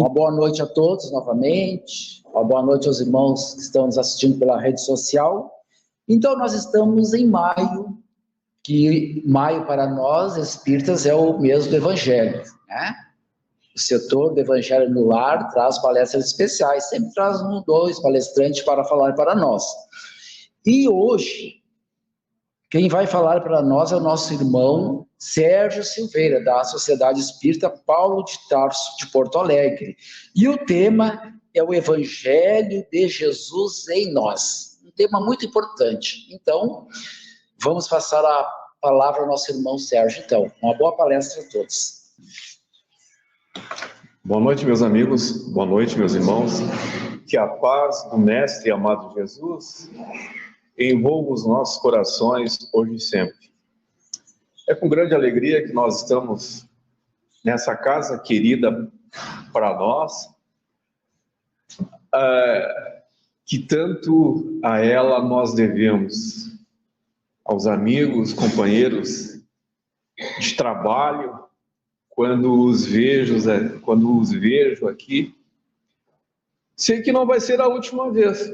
Uma boa noite a todos novamente, uma boa noite aos irmãos que estão nos assistindo pela rede social. Então, nós estamos em maio, que maio para nós, espíritas, é o mês do Evangelho, né? O setor do Evangelho no Lar traz palestras especiais, sempre traz um, dois palestrantes para falar para nós. E hoje, quem vai falar para nós é o nosso irmão Sérgio Silveira, da Sociedade Espírita Paulo de Tarso, de Porto Alegre. E o tema é o Evangelho de Jesus em nós. Um tema muito importante. Então, vamos passar a palavra ao nosso irmão Sérgio. Então, uma boa palestra a todos. Boa noite, meus amigos. Boa noite, meus irmãos. Que a paz do Mestre amado Jesus envolva os nossos corações hoje e sempre. É com grande alegria que nós estamos nessa casa querida para nós, que tanto a ela nós devemos, aos amigos, companheiros de trabalho. Quando os vejo aqui, sei que não vai ser a última vez.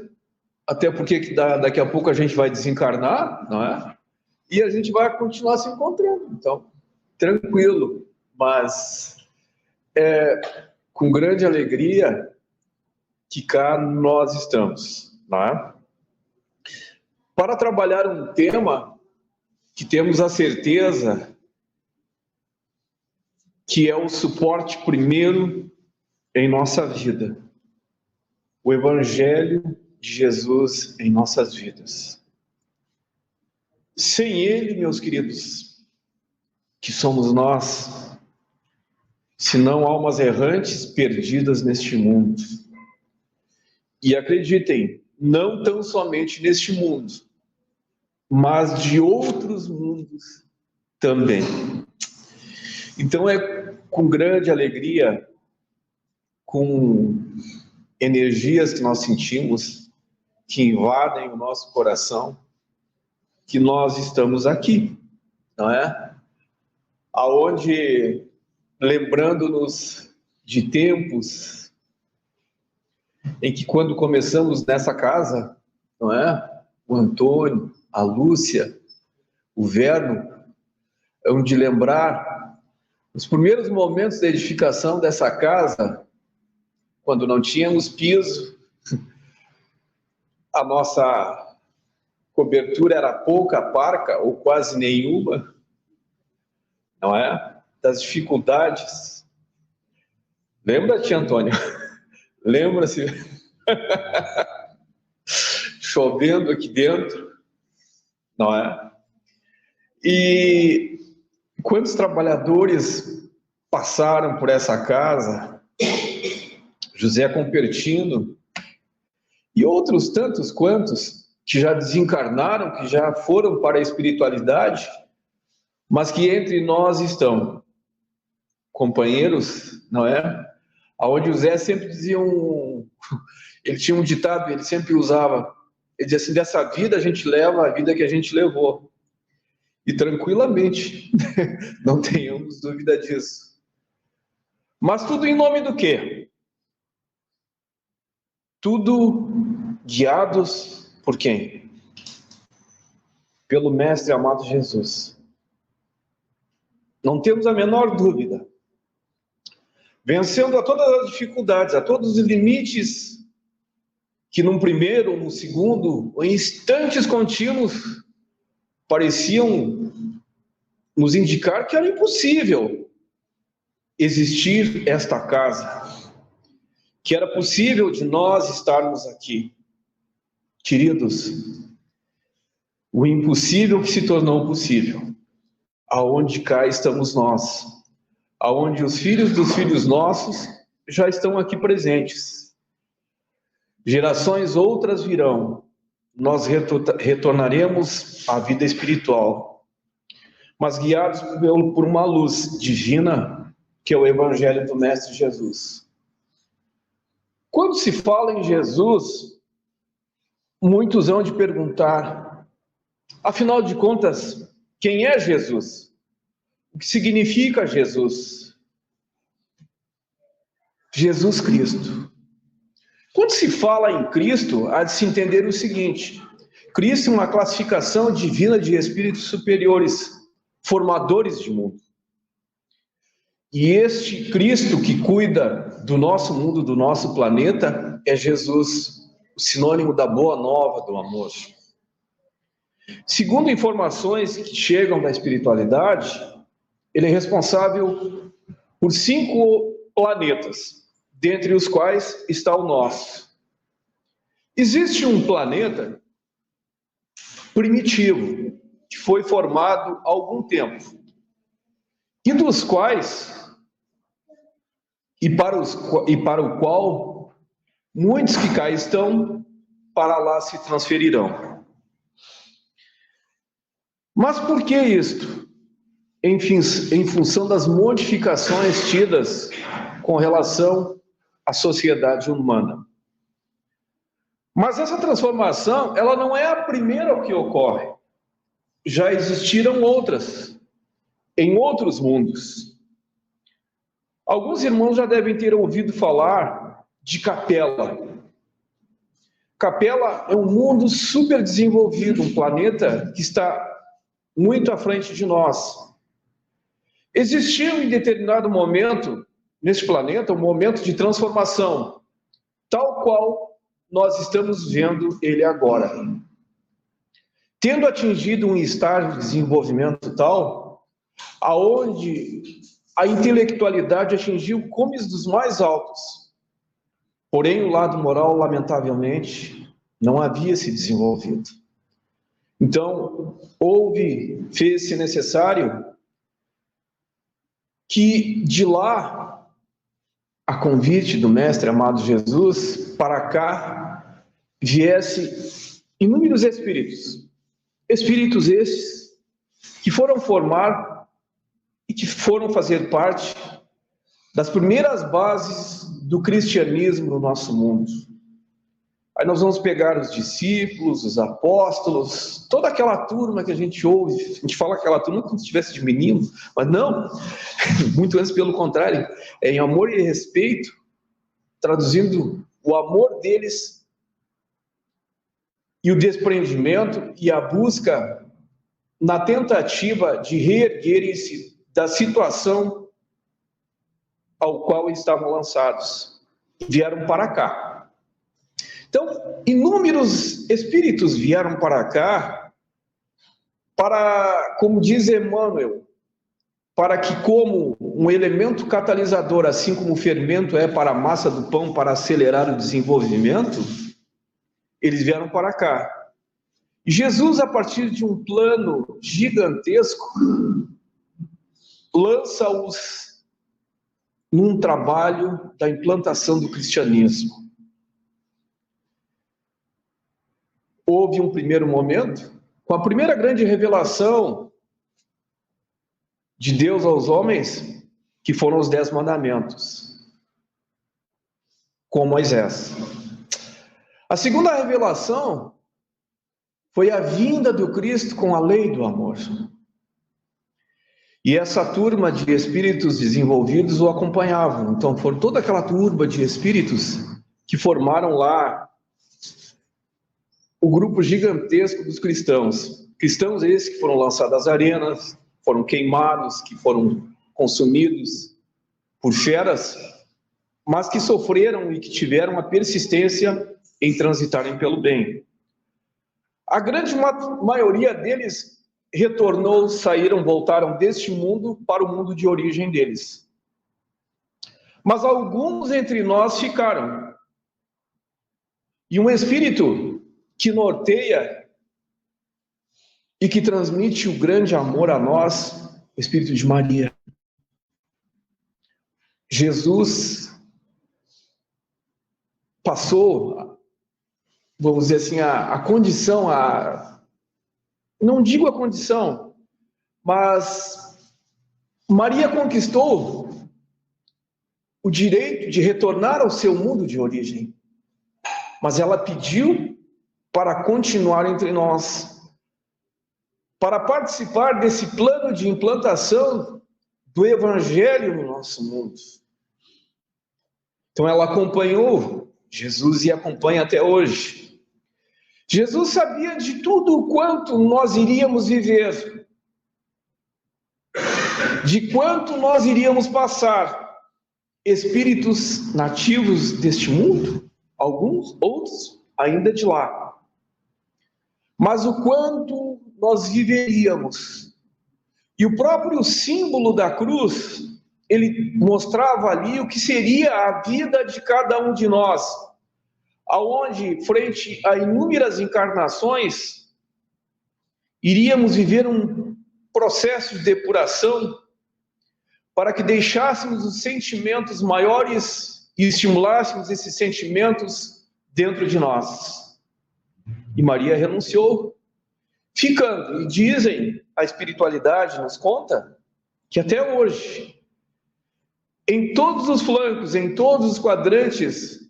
Até porque daqui a pouco a gente vai desencarnar, não é? E a gente vai continuar se encontrando. Então, tranquilo. Mas é com grande alegria que cá nós estamos, não é? Para trabalhar um tema que temos a certeza que é o suporte primeiro em nossa vida. O Evangelho de Jesus em nossas vidas. Sem Ele, meus queridos, que somos nós, senão almas errantes perdidas neste mundo. E acreditem, não tão somente neste mundo, mas de outros mundos também. Então é com grande alegria, com energias que nós sentimos, que invadem o nosso coração, que nós estamos aqui, não é? Aonde, lembrando-nos de tempos em que quando começamos nessa casa, não é? O Antônio, a Lúcia, o Verno, é de lembrar os primeiros momentos da edificação dessa casa, quando não tínhamos piso, a nossa cobertura era pouca, parca ou quase nenhuma, não é? Das dificuldades. Lembra-te, Antônio? Lembra-se? Chovendo aqui dentro, não é? E quantos trabalhadores passaram por essa casa? José Compertino e outros tantos quantos que já desencarnaram, que já foram para a espiritualidade, mas que entre nós estão companheiros, não é? Aonde o Zé sempre dizia ele tinha um ditado, ele sempre usava, ele dizia assim: dessa vida a gente leva a vida que a gente levou. E tranquilamente, não tenhamos dúvida disso. Mas tudo em nome do quê? Tudo guiados por quem? Pelo Mestre amado Jesus. Não temos a menor dúvida. Vencendo a todas as dificuldades, a todos os limites que num primeiro ou no segundo, ou em instantes contínuos, pareciam nos indicar que era impossível existir esta casa, que era possível de nós estarmos aqui. Queridos, o impossível que se tornou possível, aonde cá estamos nós, aonde os filhos dos filhos nossos já estão aqui presentes. Gerações outras virão, nós retornaremos à vida espiritual, mas guiados por uma luz divina, que é o Evangelho do Mestre Jesus. Quando se fala em Jesus, muitos hão de perguntar, afinal de contas, quem é Jesus? O que significa Jesus? Jesus Cristo. Quando se fala em Cristo, há de se entender o seguinte: Cristo é uma classificação divina de espíritos superiores, formadores de mundo. E este Cristo que cuida do nosso mundo, do nosso planeta, é Jesus, o sinônimo da boa nova, do amor. Segundo informações que chegam da espiritualidade, ele é responsável por 5 planetas, dentre os quais está o nosso. Existe um planeta primitivo, que foi formado há algum tempo, e dos quais, e para o qual, muitos que cá estão, para lá se transferirão. Mas por que isto? Em função das modificações tidas com relação à sociedade humana. Mas essa transformação, ela não é a primeira que ocorre. Já existiram outras, em outros mundos. Alguns irmãos já devem ter ouvido falar de Capela. Capela é um mundo super desenvolvido, um planeta que está muito à frente de nós. Existiu em determinado momento, neste planeta, um momento de transformação, tal qual nós estamos vendo ele agora. Tendo atingido um estágio de desenvolvimento tal, aonde a intelectualidade atingiu cumes dos mais altos. Porém, o lado moral, lamentavelmente, não havia se desenvolvido. Então, fez-se necessário que de lá, a convite do Mestre amado Jesus, para cá viesse inúmeros espíritos. Espíritos esses que foram formar e que foram fazer parte das primeiras bases do cristianismo no nosso mundo. Aí nós vamos pegar os discípulos, os apóstolos, toda aquela turma que a gente ouve. A gente fala aquela turma como se estivesse de menino, mas não, muito antes pelo contrário, é em amor e respeito, traduzindo o amor deles e o desprendimento e a busca na tentativa de reerguerem-se da situação ao qual estavam lançados. Vieram para cá. Então, inúmeros espíritos vieram para cá, para, como diz Emmanuel, para que como um elemento catalisador, assim como o fermento é para a massa do pão, para acelerar o desenvolvimento, eles vieram para cá. E Jesus, a partir de um plano gigantesco, lança-os num trabalho da implantação do cristianismo. Houve um primeiro momento, com a primeira grande revelação de Deus aos homens, que foram os 10 mandamentos, com Moisés. A segunda revelação foi a vinda do Cristo com a lei do amor. E essa turma de espíritos desenvolvidos o acompanhavam. Então, foi toda aquela turma de espíritos que formaram lá o grupo gigantesco dos cristãos. Cristãos esses que foram lançados às arenas, foram queimados, que foram consumidos por feras, mas que sofreram e que tiveram a persistência em transitarem pelo bem. A grande maioria deles retornou, saíram, voltaram deste mundo para o mundo de origem deles. Mas alguns entre nós ficaram. E um espírito que norteia e que transmite o grande amor a nós, o Espírito de Maria. Jesus passou, vamos dizer assim, a condição, não digo a condição, mas Maria conquistou o direito de retornar ao seu mundo de origem. Mas ela pediu para continuar entre nós, para participar desse plano de implantação do Evangelho no nosso mundo. Então ela acompanhou Jesus e acompanha até hoje. Jesus sabia de tudo o quanto nós iríamos viver, de quanto nós iríamos passar, espíritos nativos deste mundo, alguns, outros ainda de lá. Mas o quanto nós viveríamos. E o próprio símbolo da cruz, ele mostrava ali o que seria a vida de cada um de nós, aonde, frente a inúmeras encarnações, iríamos viver um processo de depuração para que deixássemos os sentimentos maiores e estimulássemos esses sentimentos dentro de nós. E Maria renunciou, ficando. E dizem, a espiritualidade nos conta, que até hoje, em todos os flancos, em todos os quadrantes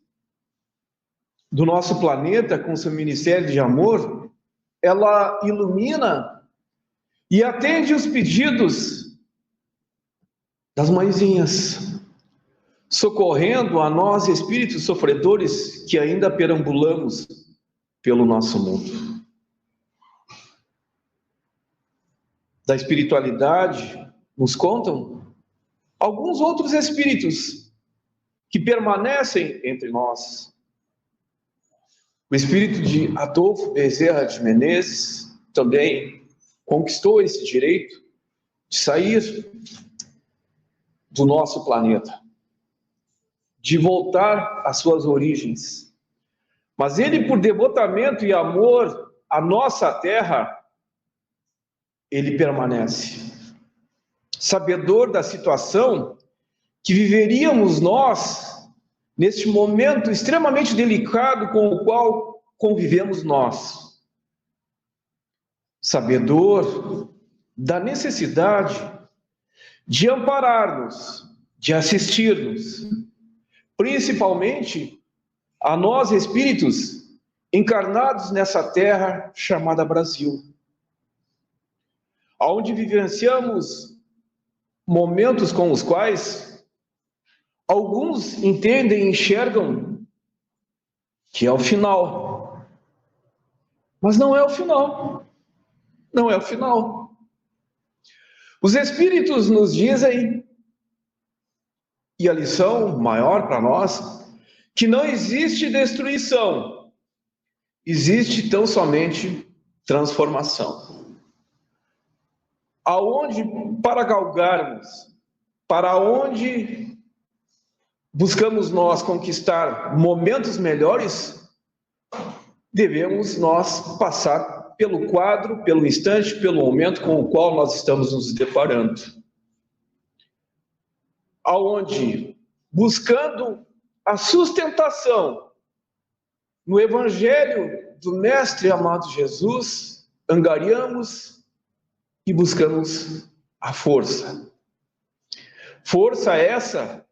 do nosso planeta, com seu ministério de amor, ela ilumina e atende os pedidos das mãezinhas, socorrendo a nós, espíritos sofredores, que ainda perambulamos pelo nosso mundo. Da espiritualidade nos contam alguns outros espíritos que permanecem entre nós. O espírito de Adolfo Bezerra de Menezes também conquistou esse direito de sair do nosso planeta, de voltar às suas origens. Mas ele, por devotamento e amor à nossa terra, ele permanece. Sabedor da situação que viveríamos nós, neste momento extremamente delicado com o qual convivemos nós. Sabedor da necessidade de amparar-nos, de assistir-nos, principalmente a nós espíritos encarnados nessa terra chamada Brasil, onde vivenciamos momentos com os quais alguns entendem e enxergam que é o final. Mas não é o final. Não é o final. Os espíritos nos dizem, e a lição maior para nós, que não existe destruição, existe tão somente transformação. Aonde, para galgarmos, para onde buscamos nós conquistar momentos melhores, devemos nós passar pelo quadro, pelo instante, pelo momento com o qual nós estamos nos deparando. Aonde, buscando a sustentação no Evangelho do Mestre amado Jesus, angariamos e buscamos a força. Força essa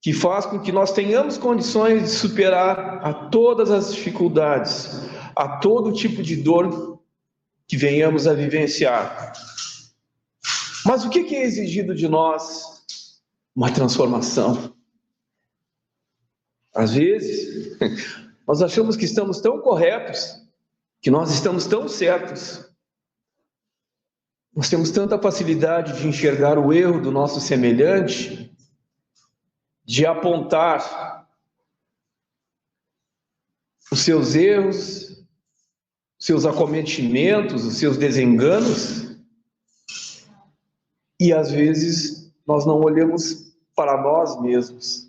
que faz com que nós tenhamos condições de superar a todas as dificuldades, a todo tipo de dor que venhamos a vivenciar. Mas o que é exigido de nós? Uma transformação. Às vezes, nós achamos que estamos tão corretos, que nós estamos tão certos. Nós temos tanta facilidade de enxergar o erro do nosso semelhante, de apontar os seus erros, os seus acometimentos, os seus desenganos, e às vezes nós não olhamos para nós mesmos.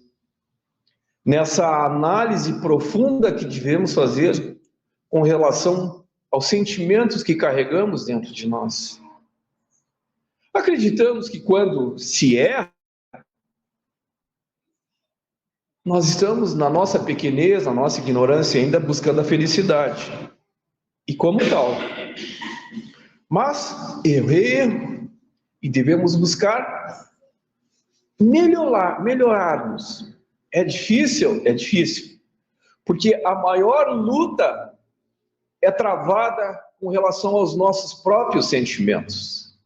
Nessa análise profunda que devemos fazer com relação aos sentimentos que carregamos dentro de nós. Acreditamos que quando se erra, nós estamos na nossa pequenez, na nossa ignorância ainda buscando a felicidade. E como tal. Mas erro é erro. E devemos buscar melhorarmos. É difícil? É difícil. Porque a maior luta é travada com relação aos nossos próprios sentimentos.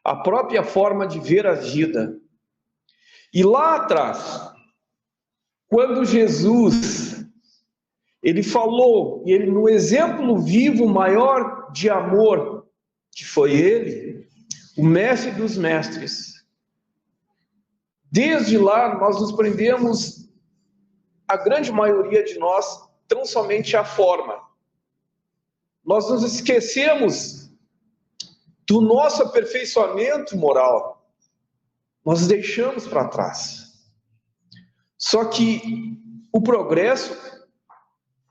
A própria forma de ver a vida. E lá atrás, quando Jesus, ele falou, e ele no exemplo vivo maior de amor, que foi ele, o mestre dos mestres, desde lá nós nos prendemos, a grande maioria de nós, tão somente a forma. Nós nos esquecemos do nosso aperfeiçoamento moral. Nós deixamos para trás. Só que o progresso,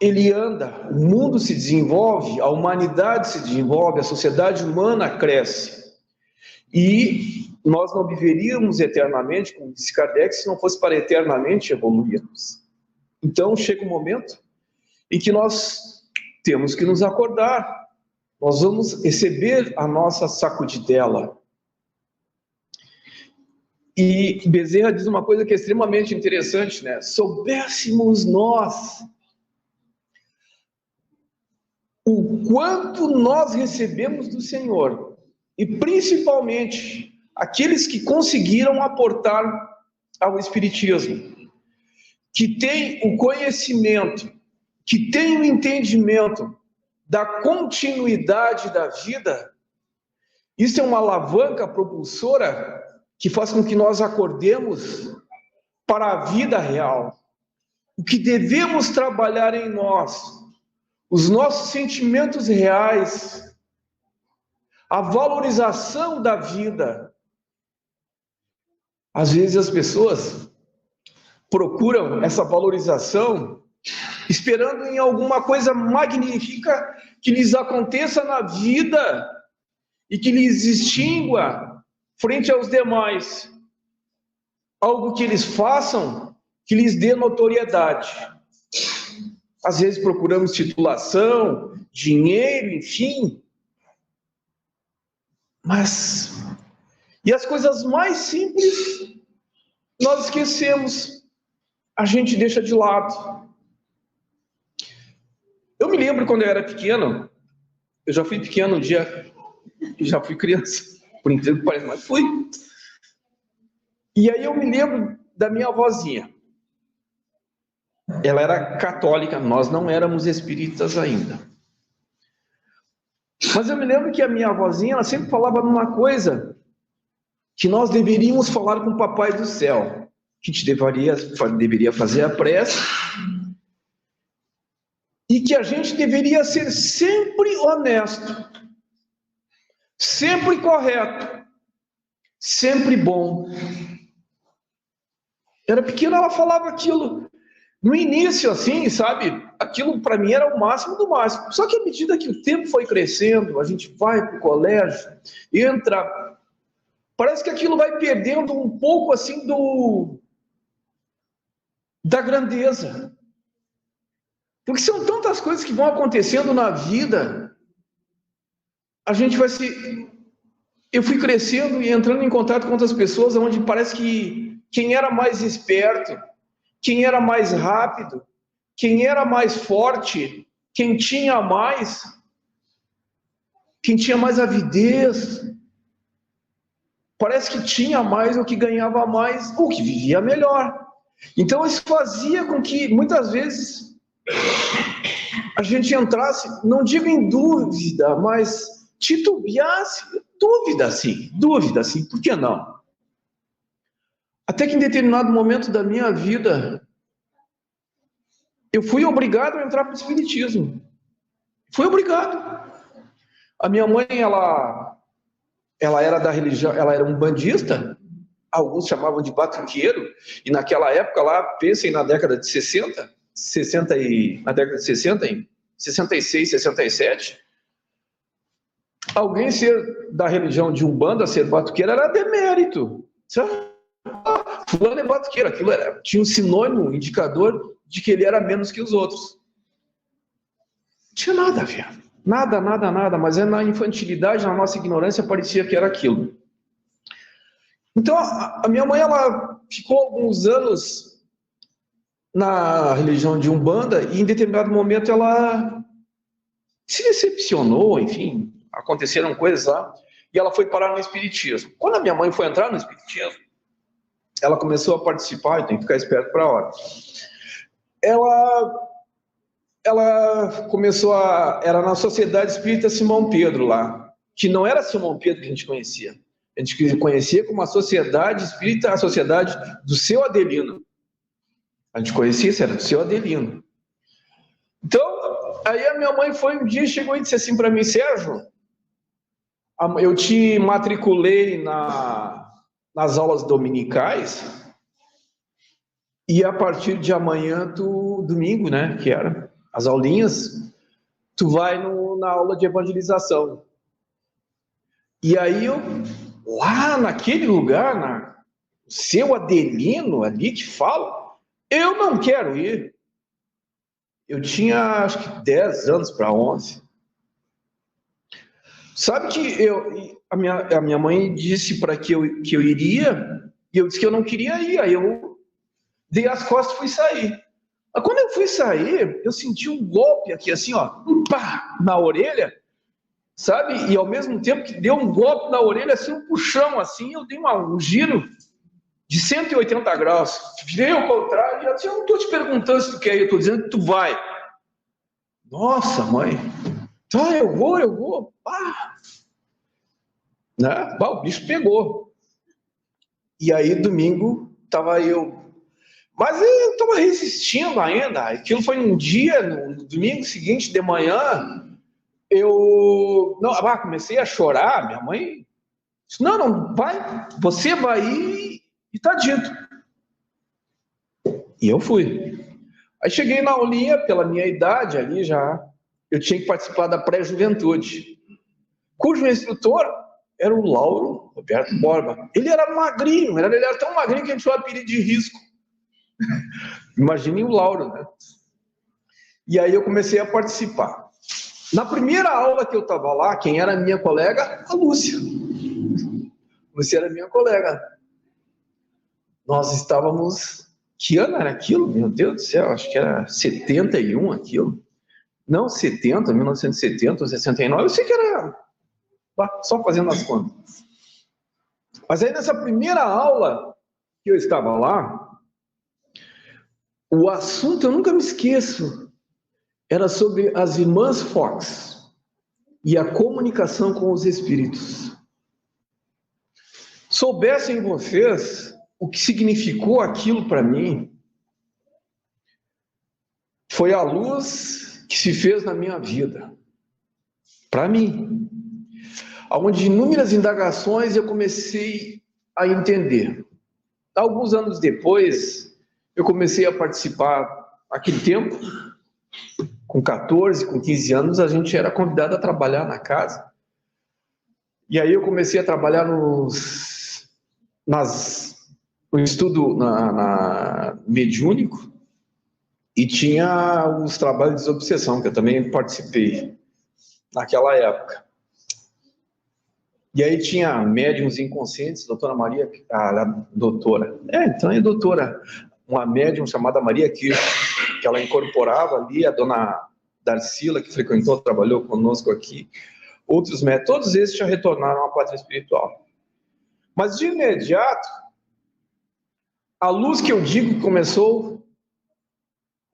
ele anda, o mundo se desenvolve, a humanidade se desenvolve, a sociedade humana cresce. E nós não viveríamos eternamente, como disse Kardec, se não fosse para eternamente evoluirmos. Então chega um momento em que nós temos que nos acordar. Nós vamos receber a nossa sacudidela. E Bezerra diz uma coisa que é extremamente interessante, né? Soubéssemos nós o quanto nós recebemos do Senhor, e principalmente aqueles que conseguiram aportar ao Espiritismo, que têm o conhecimento, que têm o entendimento da continuidade da vida, isso é uma alavanca propulsora que faz com que nós acordemos para a vida real. O que devemos trabalhar em nós, os nossos sentimentos reais, a valorização da vida. Às vezes as pessoas procuram essa valorização esperando em alguma coisa magnífica que lhes aconteça na vida e que lhes distingua frente aos demais, algo que eles façam que lhes dê notoriedade. Às vezes procuramos titulação, dinheiro, enfim. Mas, e as coisas mais simples, nós esquecemos, a gente deixa de lado. Eu me lembro quando eu era pequeno, eu já fui pequeno um dia, já fui criança, por incrível que pareça, mas fui. E aí eu me lembro da minha avózinha. Ela era católica, nós não éramos espíritas ainda. Mas eu me lembro que a minha avózinha, ela sempre falava numa coisa, que nós deveríamos falar com o Papai do Céu, que a gente deveria fazer a prece, e que a gente deveria ser sempre honesto, sempre correto, sempre bom. Era pequena, ela falava aquilo. No início, assim, sabe, aquilo para mim era o máximo do máximo. Só que à medida que o tempo foi crescendo, a gente vai para o colégio, entra, parece que aquilo vai perdendo um pouco, assim, da grandeza. Porque são tantas coisas que vão acontecendo na vida, a gente vai se... Eu fui crescendo e entrando em contato com outras pessoas, onde parece que quem era mais esperto, quem era mais rápido, quem era mais forte, quem tinha mais avidez, parece que tinha mais ou que ganhava mais ou que vivia melhor. Então isso fazia com que muitas vezes a gente entrasse, não digo em dúvida, mas titubeasse, dúvida sim, por que não? Até que em determinado momento da minha vida, eu fui obrigado a entrar para o Espiritismo. Fui obrigado. A minha mãe, ela era da religião, ela era umbandista, alguns chamavam de batuqueiro, e naquela época lá, pensem na década de 66, 67, alguém ser da religião de Umbanda, ser batuqueiro, era demérito. Fulano é batuqueiro, aquilo tinha um sinônimo, um indicador de que ele era menos que os outros. Não tinha nada a ver. Nada, mas na infantilidade, na nossa ignorância, parecia que era aquilo. Então, a minha mãe, ela ficou alguns anos na religião de Umbanda e em determinado momento ela se decepcionou, enfim, aconteceram coisas lá, e ela foi parar no Espiritismo. Quando a minha mãe foi entrar no Espiritismo, ela começou a participar, eu tenho que ficar esperto para a hora. ela começou era na Sociedade Espírita Simão Pedro lá, que não era Simão Pedro que a gente conhecia. A gente conhecia como a Sociedade Espírita, a Sociedade do Seu Adelino. A gente conhecia isso, era do Seu Adelino. Então, aí a minha mãe foi um dia, chegou e disse assim para mim: Sérgio, eu te matriculei nas aulas dominicais, e a partir de amanhã, domingo, né, que era as aulinhas, tu vai na aula de evangelização. E aí eu, lá naquele lugar, no Seu Adelino, ali que fala, eu não quero ir. Eu tinha, acho que 10 anos para 11. Sabe que a minha mãe disse para que eu iria, e eu disse que eu não queria ir. Aí eu dei as costas e fui sair. Mas quando eu fui sair, eu senti um golpe aqui, assim, ó, pá, na orelha, sabe? E ao mesmo tempo que deu um golpe na orelha, assim, um puxão, assim, eu dei um giro de 180 graus. Virei ao contrário, e eu disse: eu não estou te perguntando se tu quer ir, eu estou dizendo que tu vai. Nossa, mãe. Tá, eu vou. Ah. Né? Bah, o bicho pegou. E aí, domingo, estava eu. Mas eu estava resistindo ainda. Aquilo foi um dia, no domingo seguinte de manhã, comecei a chorar. Minha mãe disse: não, vai, você vai ir e tá dito. E eu fui. Aí cheguei na aulinha, pela minha idade ali já, eu tinha que participar da pré-juventude, cujo instrutor era o Lauro Roberto Borba. Ele era magrinho, ele era tão magrinho que a gente chamava apelido de risco. Imaginem o Lauro, né? E aí eu comecei a participar. Na primeira aula que eu estava lá, quem era minha colega? A Lúcia. Lúcia era minha colega. Nós estávamos... Que ano era aquilo? Meu Deus do céu, acho que era 71 aquilo. Não, 70, 1970, 69, eu sei que era... Só fazendo as contas. Mas aí nessa primeira aula que eu estava lá, o assunto, eu nunca me esqueço, era sobre as irmãs Fox e a comunicação com os espíritos. Soubessem vocês o que significou aquilo para mim, foi a luz que se fez na minha vida, para mim, onde inúmeras indagações eu comecei a entender. Alguns anos depois, eu comecei a participar. Naquele tempo, com 14, com 15 anos, a gente era convidado a trabalhar na casa. E aí eu comecei a trabalhar no estudo mediúnico, e tinha os trabalhos de desobsessão, que eu também participei naquela época. E aí tinha médiums inconscientes, doutora Maria, doutora, uma médium chamada Maria Kirch, que ela incorporava ali, a dona Darcila, que frequentou, trabalhou conosco aqui, outros médiums, todos esses já retornaram à pátria espiritual. Mas de imediato, a luz que eu digo que começou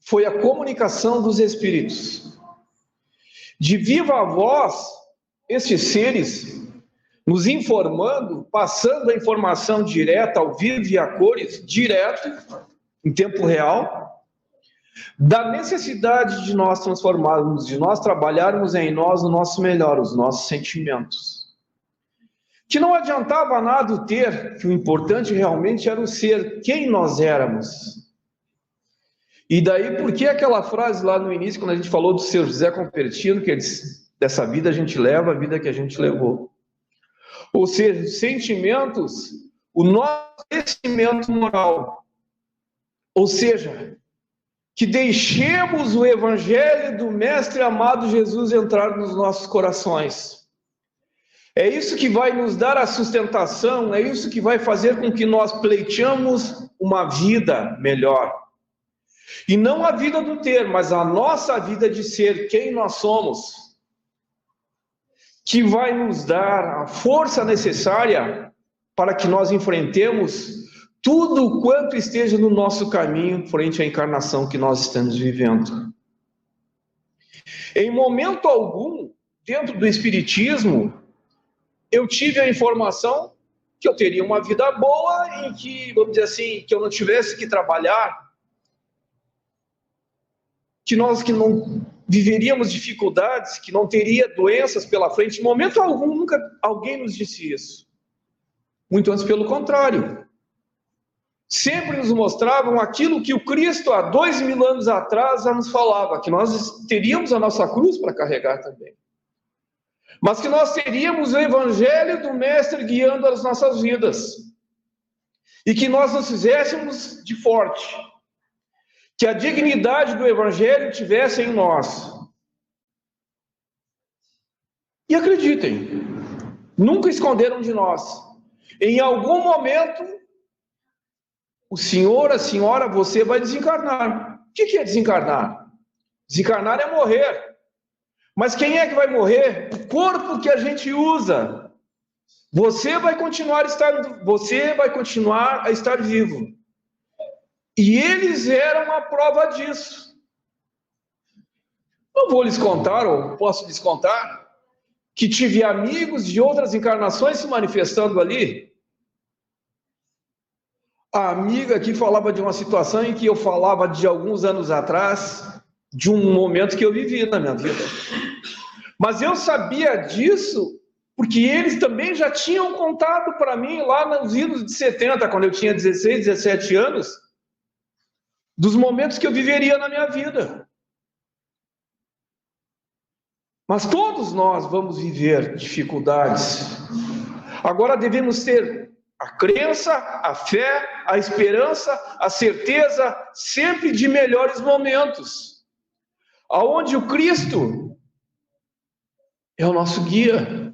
foi a comunicação dos espíritos. De viva voz, estes seres nos informando, passando a informação direta, ao vivo e a cores, direto, em tempo real, da necessidade de nós transformarmos, de nós trabalharmos em nós o nosso melhor, os nossos sentimentos. Que não adiantava nada o ter, que o importante realmente era o ser, quem nós éramos. E daí, por que aquela frase lá no início, quando a gente falou do seu José Convertino, que ele disse: dessa vida a gente leva a vida que a gente levou. Ou seja, sentimentos, o nosso crescimento moral. Ou seja, que deixemos o Evangelho do Mestre amado Jesus entrar nos nossos corações. É isso que vai nos dar a sustentação, é isso que vai fazer com que nós pleiteamos uma vida melhor. E não a vida do ter, mas a nossa vida de ser quem nós somos, que vai nos dar a força necessária para que nós enfrentemos tudo quanto esteja no nosso caminho frente à encarnação que nós estamos vivendo. Em momento algum, dentro do Espiritismo, eu tive a informação que eu teria uma vida boa, em que, vamos dizer assim, que eu não tivesse que trabalhar, que nós que não viveríamos dificuldades, que não teria doenças pela frente. Em momento algum, nunca alguém nos disse isso. Muito antes, pelo contrário. Sempre nos mostravam aquilo que o Cristo, há 2000 anos atrás, já nos falava, que nós teríamos a nossa cruz para carregar também. Mas que nós teríamos o Evangelho do Mestre guiando as nossas vidas. E que nós nos fizéssemos de forte. Que a dignidade do Evangelho tivesse em nós. E acreditem, nunca esconderam de nós. Em algum momento, o senhor, a senhora, você vai desencarnar. O que é desencarnar? Desencarnar é morrer. Mas quem é que vai morrer? O corpo que a gente usa. Você vai continuar a estar vivo. E eles eram a prova disso. Não vou lhes contar, ou posso lhes contar, que tive amigos de outras encarnações se manifestando ali. A amiga aqui falava de uma situação em que eu falava de alguns anos atrás, de um momento que eu vivi na minha vida. Mas eu sabia disso porque eles também já tinham contado para mim lá nos idos de 70, quando eu tinha 16, 17 anos, dos momentos que eu viveria na minha vida. Mas todos nós vamos viver dificuldades. Agora devemos ter a crença, a fé, a esperança, a certeza sempre de melhores momentos. Aonde o Cristo é o nosso guia.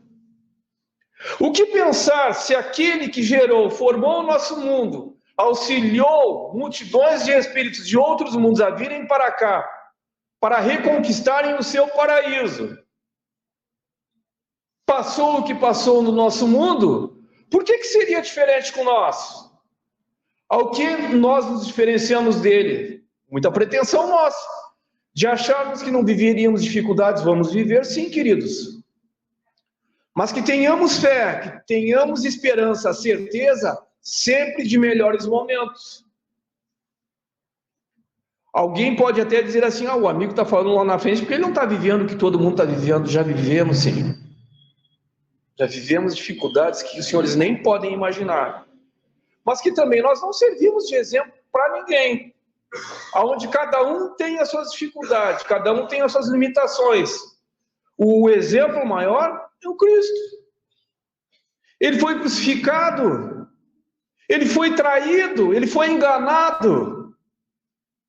O que pensar se aquele que gerou, formou o nosso mundo, auxiliou multidões de espíritos de outros mundos a virem para cá, para reconquistarem o seu paraíso, passou o que passou no nosso mundo, por que seria diferente com nós? Ao que nós nos diferenciamos dele? Muita pretensão nossa, de acharmos que não viveríamos dificuldades. Vamos viver sim, queridos. Mas que tenhamos fé, que tenhamos esperança, certeza, sempre de melhores momentos. Alguém pode até dizer assim, o amigo está falando lá na frente, porque ele não está vivendo o que todo mundo está vivendo. Já vivemos sim. Já vivemos dificuldades que os senhores nem podem imaginar. Mas que também nós não servimos de exemplo para ninguém. Onde cada um tem as suas dificuldades, cada um tem as suas limitações. O exemplo maior é o Cristo. Ele foi crucificado, ele foi traído, ele foi enganado.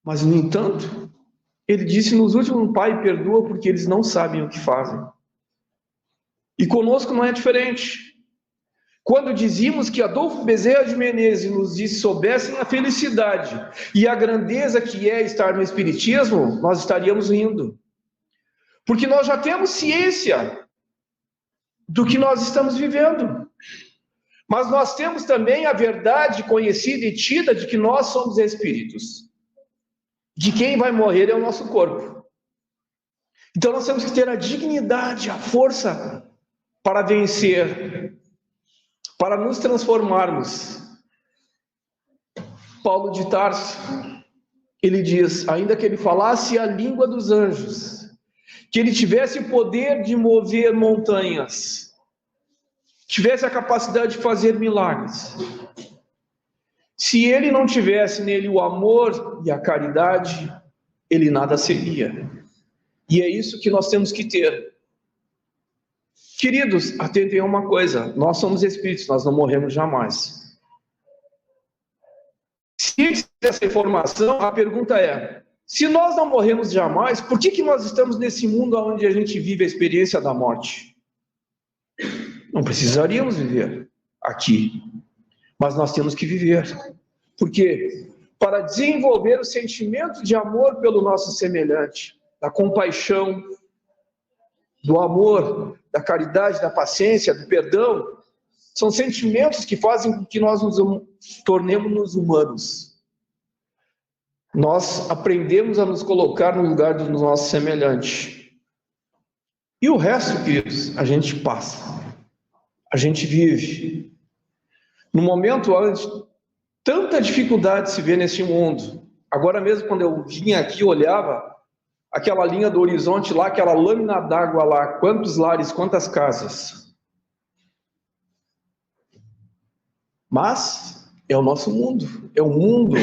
Mas, no entanto, ele disse nos últimos: Pai, perdoa porque eles não sabem o que fazem. E conosco não é diferente. Quando dizíamos que Adolfo Bezerra de Menezes nos disse: soubessem a felicidade e a grandeza que é estar no Espiritismo, nós estaríamos rindo. Porque nós já temos ciência do que nós estamos vivendo. Mas nós temos também a verdade conhecida e tida de que nós somos espíritos. De quem vai morrer é o nosso corpo. Então nós temos que ter a dignidade, a força para vencer, para nos transformarmos. Paulo de Tarso, ele diz, ainda que ele falasse a língua dos anjos, que ele tivesse o poder de mover montanhas, tivesse a capacidade de fazer milagres, se ele não tivesse nele o amor e a caridade, ele nada seria. E é isso que nós temos que ter. Queridos, atentem a uma coisa, nós somos espíritos, nós não morremos jamais. Se existe essa informação, a pergunta é, se nós não morremos jamais, por que nós estamos nesse mundo onde a gente vive a experiência da morte? Não precisaríamos viver aqui, mas nós temos que viver. Por quê? Para desenvolver o sentimento de amor pelo nosso semelhante, da compaixão, do amor, da caridade, da paciência, do perdão. São sentimentos que fazem com que nós nos tornemos humanos. Nós aprendemos a nos colocar no lugar do nosso semelhante. E o resto, queridos, a gente passa. A gente vive. No momento onde tanta dificuldade se vê neste mundo. Agora mesmo, quando eu vinha aqui, olhava aquela linha do horizonte lá, aquela lâmina d'água lá, quantos lares, quantas casas. Mas é o nosso mundo, é um mundo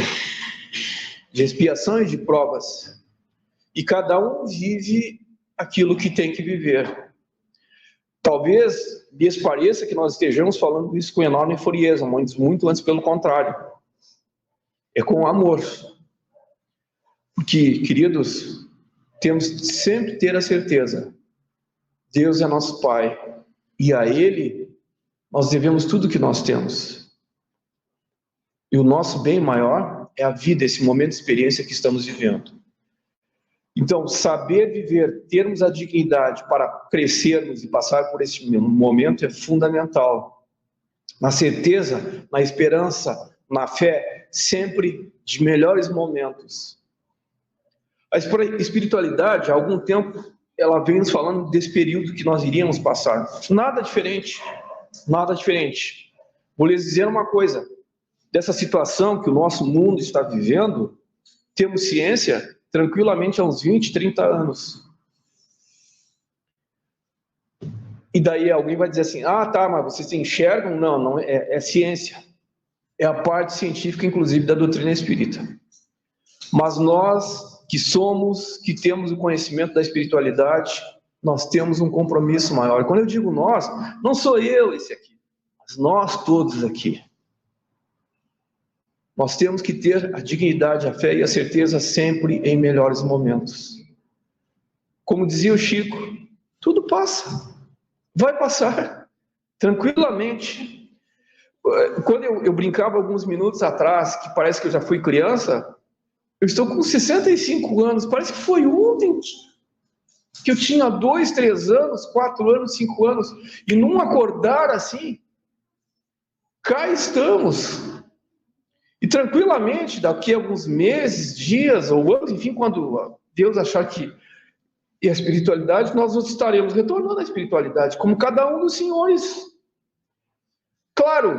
de expiação e de provas. E cada um vive aquilo que tem que viver. Talvez lhes pareça que nós estejamos falando isso com enorme frieza, muito antes pelo contrário. É com amor. Porque, queridos, temos que sempre ter a certeza, Deus é nosso Pai, e a Ele nós devemos tudo que nós temos. E o nosso bem maior é a vida, esse momento de experiência que estamos vivendo. Então, saber viver, termos a dignidade para crescermos e passar por esse momento é fundamental. Na certeza, na esperança, na fé, sempre de melhores momentos. A espiritualidade, há algum tempo, ela vem nos falando desse período que nós iríamos passar. Nada diferente, nada diferente. Vou lhes dizer uma coisa, dessa situação que o nosso mundo está vivendo, temos ciência tranquilamente há uns 20, 30 anos. E daí alguém vai dizer assim, ah tá, mas vocês enxergam? Não, é ciência. É a parte científica, inclusive, da doutrina espírita. Mas nós que temos o conhecimento da espiritualidade, nós temos um compromisso maior. Quando eu digo nós, não sou eu esse aqui, mas nós todos aqui. Nós temos que ter a dignidade, a fé e a certeza sempre em melhores momentos. Como dizia o Chico, tudo passa, vai passar, tranquilamente. Quando eu brincava alguns minutos atrás, que parece que eu já fui criança, eu estou com 65 anos, parece que foi ontem que eu tinha 2, 3 anos, 4 anos, 5 anos, e num acordar assim, cá estamos. E tranquilamente, daqui a alguns meses, dias ou anos, enfim, quando Deus achar que e a espiritualidade, nós estaremos retornando à espiritualidade, como cada um dos senhores. Claro,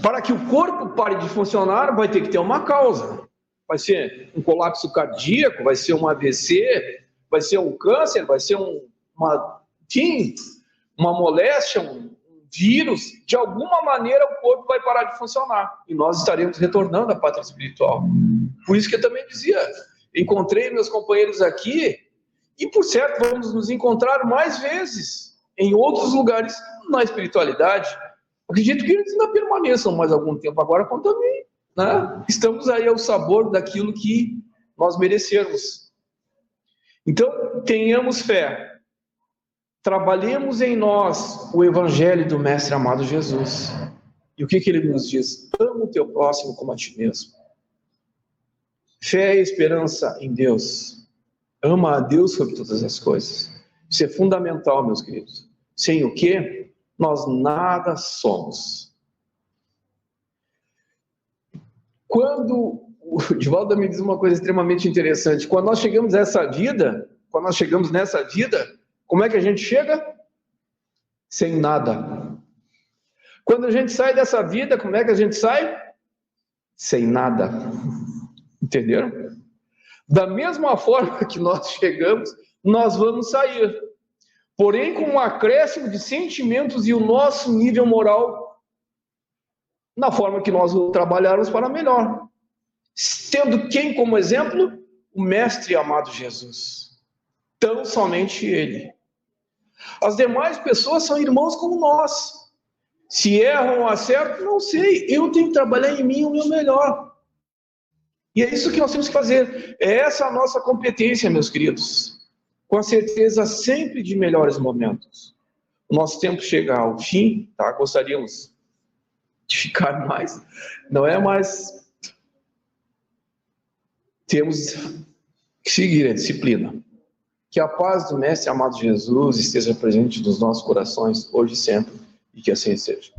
para que o corpo pare de funcionar, vai ter que ter uma causa. Vai ser um colapso cardíaco, vai ser um AVC, vai ser um câncer, vai ser uma moléstia, um vírus. De alguma maneira o corpo vai parar de funcionar e nós estaremos retornando à pátria espiritual. Por isso que eu também dizia, encontrei meus companheiros aqui e, por certo, vamos nos encontrar mais vezes em outros lugares na espiritualidade. Acredito que eles ainda permaneçam mais algum tempo agora, como também, né? Estamos aí ao sabor daquilo que nós merecermos. Então, tenhamos fé. Trabalhemos em nós o evangelho do Mestre amado Jesus. E o que ele nos diz? Ama o teu próximo como a ti mesmo. Fé e esperança em Deus. Ama a Deus sobre todas as coisas. Isso é fundamental, meus queridos. Sem o que, nós nada somos. Quando o Divaldo me diz uma coisa extremamente interessante. Quando nós chegamos nessa vida, como é que a gente chega? Sem nada. Quando a gente sai dessa vida, como é que a gente sai? Sem nada. Entenderam? Da mesma forma que nós chegamos, nós vamos sair. Porém, com um acréscimo de sentimentos e o nosso nível moral na forma que nós o trabalharmos para melhor. Tendo quem como exemplo? O Mestre amado Jesus. Tão somente Ele. As demais pessoas são irmãos como nós. Se erram ou acertam, não sei. Eu tenho que trabalhar em mim o meu melhor. E é isso que nós temos que fazer. É essa a nossa competência, meus queridos. Com a certeza sempre de melhores momentos. O nosso tempo chega ao fim, tá? Gostaríamos de ficar mais. Não é mais... Temos que seguir a disciplina. Que a paz do Mestre amado Jesus esteja presente nos nossos corações, hoje e sempre, e que assim seja.